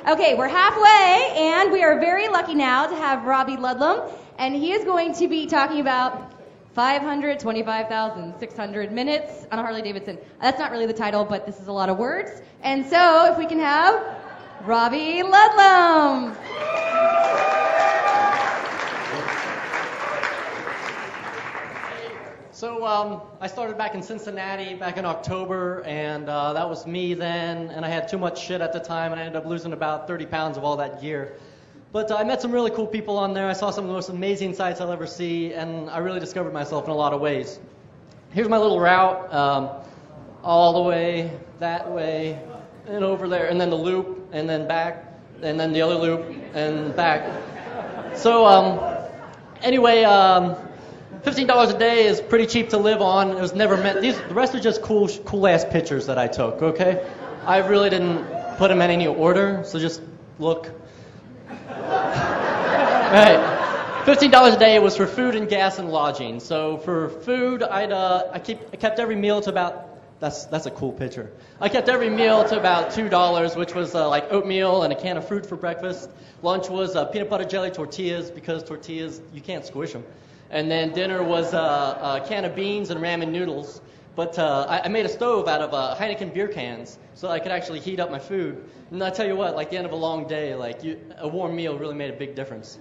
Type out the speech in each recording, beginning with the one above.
Okay, we're halfway, and we are very lucky now to have Robbie Ludlum, and he is going to be talking about 525,600 minutes on a Harley Davidson. That's not really the title, but this is a lot of words. And so, if we can have Robbie Ludlum. So I started back in Cincinnati back in October, and that was me then, and I had too much shit at the time, and I ended up losing about 30 pounds of all that gear. But I met some really cool people on there. I saw some of the most amazing sights I'll ever see, and I really discovered myself in a lot of ways. Here's my little route, all the way, that way, and over there, and then the loop, and then back, and then the other loop, and back. So anyway, $15 a day is pretty cheap to live on. It was never meant. The rest are just cool ass pictures that I took. Okay, I really didn't put them in any order, so just look. Right, $15 a day was for food and gas and lodging. So for food, I kept every meal to about. That's a cool picture. I kept every meal to about $2, which was like oatmeal and a can of fruit for breakfast. Lunch was peanut butter jelly tortillas, because tortillas you can't squish them. And then dinner was a can of beans and ramen noodles. But I made a stove out of Heineken beer cans so I could actually heat up my food. And I tell you what, like the end of a long day, a warm meal really made a big difference.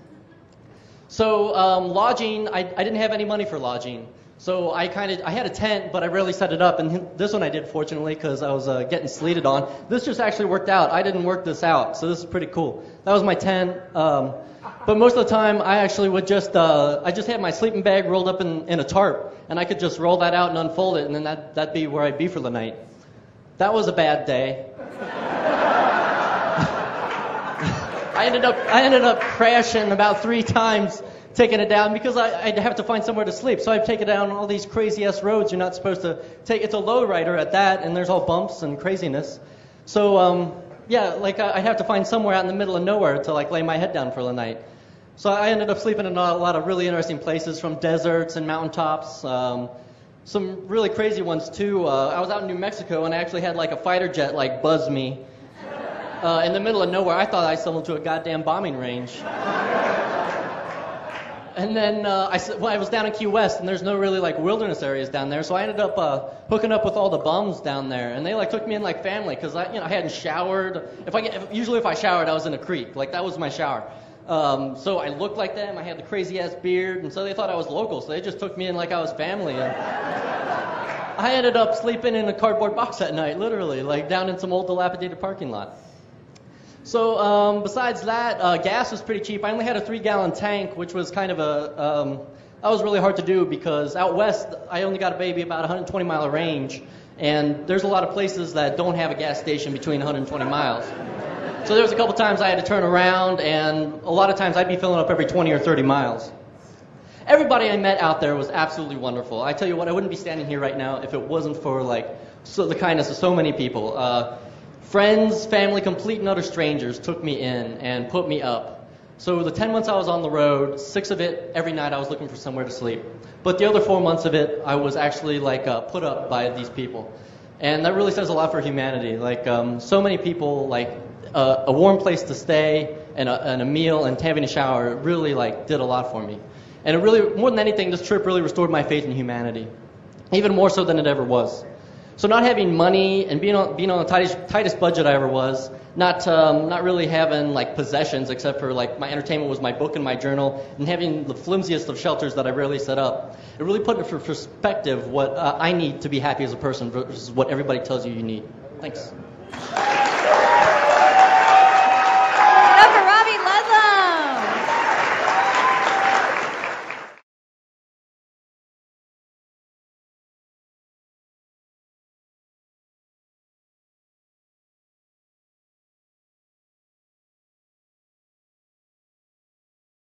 So lodging, I didn't have any money for lodging. So I had a tent, but I rarely set it up. And this one I did, fortunately, because I was getting sleeted on. This just actually worked out. I didn't work this out, so this is pretty cool. That was my tent. But most of the time, I actually would I just had my sleeping bag rolled up in a tarp, and I could just roll that out and unfold it, and then that'd be where I'd be for the night. That was a bad day. I ended up crashing about 3 times, taking it down, because I'd have to find somewhere to sleep. So I'd take it down all these crazy-ass roads you're not supposed to take. It's a lowrider at that, and there's all bumps and craziness. So, yeah, I'd have to find somewhere out in the middle of nowhere to lay my head down for the night. So I ended up sleeping in a lot of really interesting places, from deserts and mountaintops. Some really crazy ones too. I was out in New Mexico, and I actually had a fighter jet buzz me in the middle of nowhere. I thought I stumbled to a goddamn bombing range. And then I was down in Key West, and there's no really wilderness areas down there, so I ended up hooking up with all the bums down there, and they took me in like family, because I hadn't showered. Usually if I showered, I was in a creek. That was my shower. So I looked like them. I had the crazy ass beard, and so they thought I was local. So they just took me in like I was family. And I ended up sleeping in a cardboard box that night, literally, down in some old dilapidated parking lot. So besides that, gas was pretty cheap. I only had a 3-gallon tank, which was kind of that was really hard to do, because out west I only got a baby about 120 mile range, and there's a lot of places that don't have a gas station between 120 miles. So there was a couple times I had to turn around, and a lot of times I'd be filling up every 20 or 30 miles. Everybody I met out there was absolutely wonderful. I tell you what, I wouldn't be standing here right now if it wasn't for the kindness of so many people. Friends, family, complete and utter strangers took me in and put me up. So the 10 months I was on the road, 6 of it, every night I was looking for somewhere to sleep. But the other 4 months of it, I was actually put up by these people. And that really says a lot for humanity. So many people, a warm place to stay and a meal and having a shower really did a lot for me. And it really, more than anything, this trip really restored my faith in humanity, even more so than it ever was. So not having money and being on the tightest budget I ever was, not really having possessions except for my entertainment was my book and my journal, and having the flimsiest of shelters that I rarely set up. It really put into perspective what I need to be happy as a person versus what everybody tells you need. Thanks.